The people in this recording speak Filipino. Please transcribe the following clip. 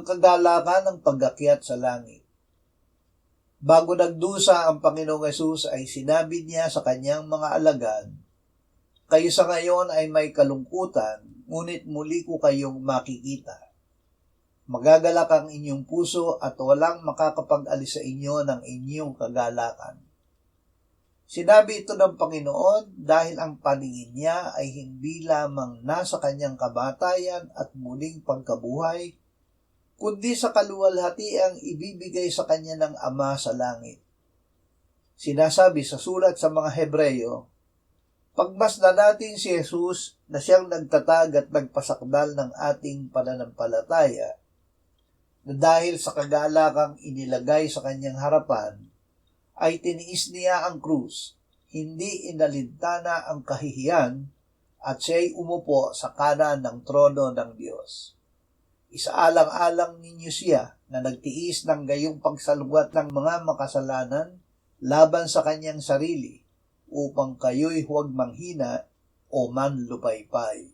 ang kagalakan ng pag-akyat sa langit. Bago nagdusa ang Panginoong Hesus ay sinabi niya sa kanyang mga alagad, "Kayo sa ngayon ay may kalungkutan, ngunit muli ko kayong makikita. Magagalak ang inyong puso at walang makakapag-alis sa inyo ng inyong kagalakan." Sinabi ito ng Panginoon dahil ang paningin niya ay hindi lamang nasa kanyang kamatayan at muling pagkabuhay, kundi sa kaluwalhatiang ibibigay sa kanya ng Ama sa langit. Sinasabi sa sulat sa mga Hebreyo, pagmasdan natin si Jesus na siyang nagtatag at nagpasakdal ng ating pananampalataya, na dahil sa kagalakang inilagay sa kanyang harapan, ay tiniis niya ang krus, hindi inalintana ang kahihiyan, at siya'y umupo sa kanan ng trono ng Diyos. Isaalang-alang ninyo siya na nagtiis ng gayong pagsalungat ng mga makasalanan laban sa kanyang sarili, upang kayo'y huwag manghina o manlupaypay.